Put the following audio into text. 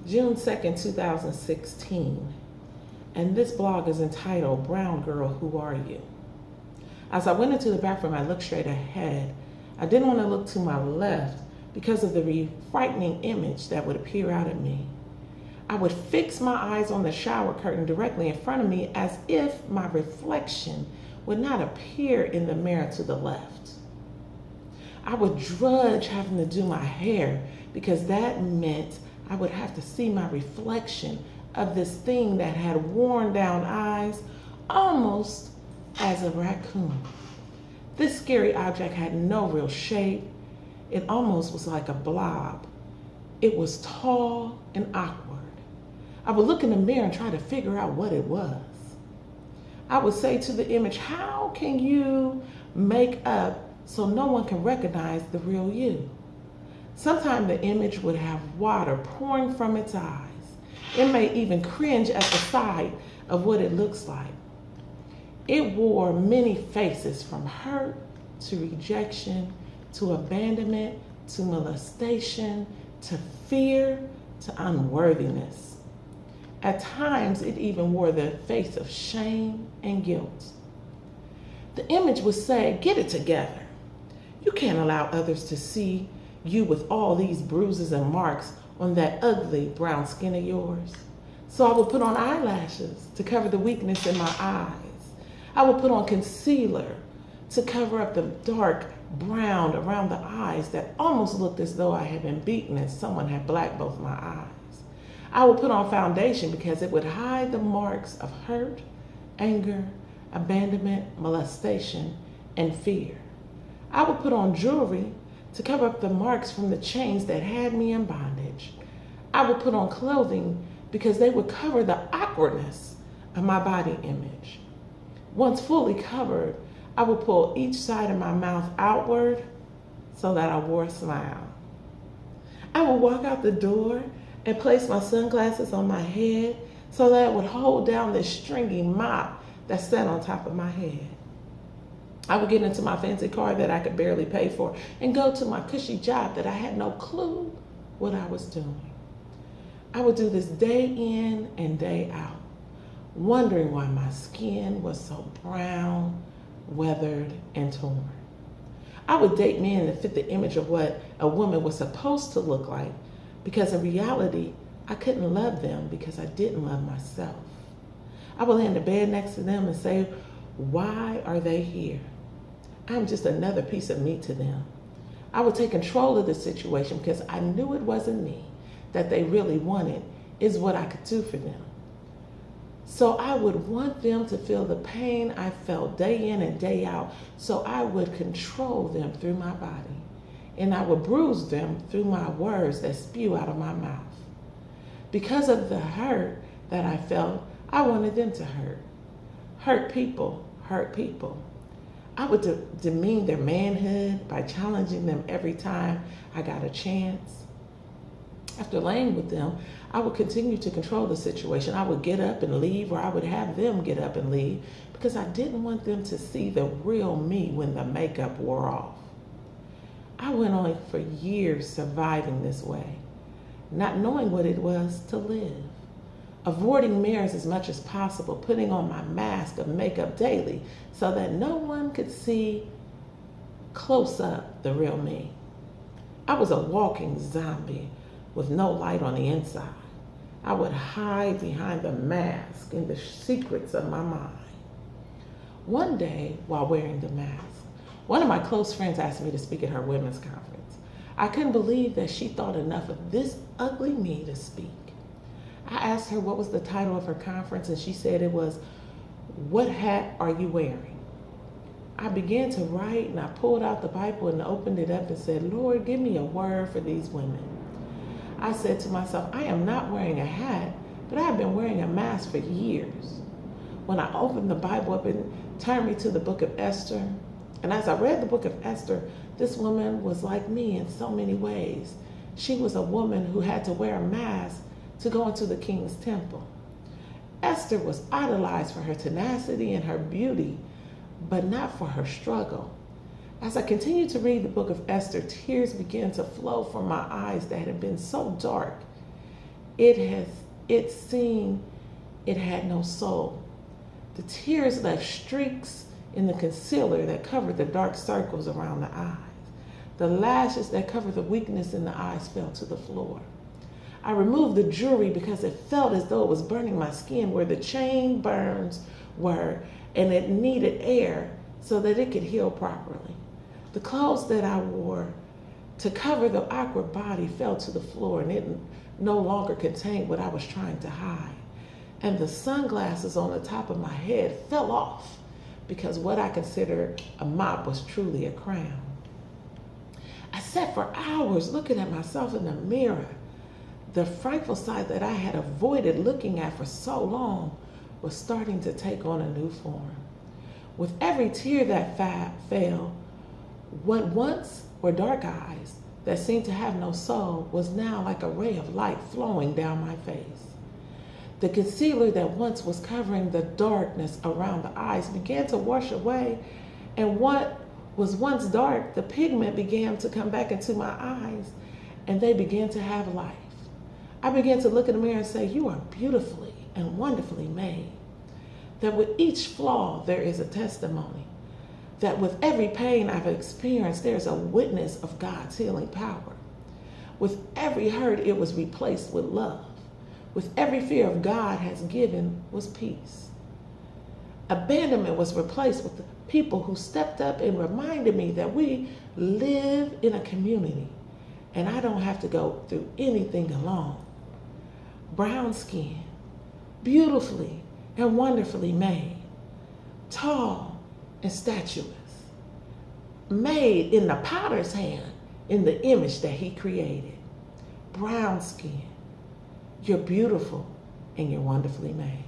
June 2nd, 2016. And this blog is entitled, Brown Girl, Who Are You? As I went into the bathroom, I looked straight ahead. I didn't want to look to my left because of the frightening image that would appear out at me. I would fix my eyes on the shower curtain directly in front of me as if my reflection would not appear in the mirror to the left. I would drudge having to do my hair because that meant I would have to see my reflection of this thing that had worn down eyes almost as a raccoon. This scary object had no real shape. It almost was like a blob. It was tall and awkward. I would look in the mirror and try to figure out what it was. I would say to the image, how can you make up so no one can recognize the real you? Sometimes the image would have water pouring from its eyes. It may even cringe at the sight of what it looks like. It wore many faces, from hurt to rejection to abandonment to molestation to fear to unworthiness. At times, it even wore the face of shame and guilt. The image would say, get it together. You can't allow others to see you with all these bruises and marks on that ugly brown skin of yours. So I would put on eyelashes to cover the weakness in my eyes. I would put on concealer to cover up the dark brown around the eyes that almost looked as though I had been beaten and someone had blacked both my eyes. I would put on foundation because it would hide the marks of hurt, anger, abandonment, molestation, and fear. I would put on jewelry to cover up the marks from the chains that had me in bondage. I would put on clothing because they would cover the awkwardness of my body image. Once fully covered, I would pull each side of my mouth outward so that I wore a smile. I would walk out the door and place my sunglasses on my head so that it would hold down this stringy mop that sat on top of my head. I would get into my fancy car that I could barely pay for and go to my cushy job that I had no clue what I was doing. I would do this day in and day out, wondering why my skin was so brown, weathered, and torn. I would date men that fit the image of what a woman was supposed to look like, because in reality, I couldn't love them because I didn't love myself. I would lay in the bed next to them and say, why are they here? I'm just another piece of meat to them. I would take control of the situation because I knew it wasn't me that they really wanted, is what I could do for them. So I would want them to feel the pain I felt day in and day out, so I would control them through my body. And I would bruise them through my words that spew out of my mouth. Because of the hurt that I felt, I wanted them to hurt. Hurt people hurt people. I would demean their manhood by challenging them every time I got a chance. After laying with them, I would continue to control the situation. I would get up and leave, or I would have them get up and leave, because I didn't want them to see the real me when the makeup wore off. I went on for years surviving this way, not knowing what it was to live, avoiding mirrors as much as possible, putting on my mask of makeup daily so that no one could see close up the real me. I was a walking zombie with no light on the inside. I would hide behind the mask in the secrets of my mind. One day, while wearing the mask, one of my close friends asked me to speak at her women's conference. I couldn't believe that she thought enough of this ugly me to speak. I asked her what was the title of her conference, and she said it was, "What Hat Are You Wearing?" I began to write, and I pulled out the Bible and opened it up and said, "Lord, give me a word for these women." I said to myself, I am not wearing a hat, but I have been wearing a mask for years. When I opened the Bible up and turned me to the book of Esther, and as I read the book of Esther, this woman was like me in so many ways. She was a woman who had to wear a mask to go into the king's temple. Esther was idolized for her tenacity and her beauty, but not for her struggle. As I continued to read the book of Esther, tears began to flow from my eyes that had been so dark. It seemed it had no soul. The tears left streaks in the concealer that covered the dark circles around the eyes. The lashes that covered the weakness in the eyes fell to the floor. I removed the jewelry because it felt as though it was burning my skin where the chain burns were, and it needed air so that it could heal properly. The clothes that I wore to cover the awkward body fell to the floor, and it no longer contained what I was trying to hide. And the sunglasses on the top of my head fell off because what I considered a mop was truly a crown. I sat for hours looking at myself in the mirror. The frightful sight that I had avoided looking at for so long was starting to take on a new form. With every tear that fell, what once were dark eyes that seemed to have no soul was now like a ray of light flowing down my face. The concealer that once was covering the darkness around the eyes began to wash away, and what was once dark, the pigment began to come back into my eyes, and they began to have life. I began to look in the mirror and say, "You are beautifully and wonderfully made." That with each flaw, there is a testimony. That with every pain I've experienced, there's a witness of God's healing power. With every hurt, it was replaced with love. With every fear of God has given was peace. Abandonment was replaced with the people who stepped up and reminded me that we live in a community and I don't have to go through anything alone. Brown skin, beautifully and wonderfully made, tall and statuesque, made in the potter's hand in the image that he created. Brown skin, you're beautiful and you're wonderfully made.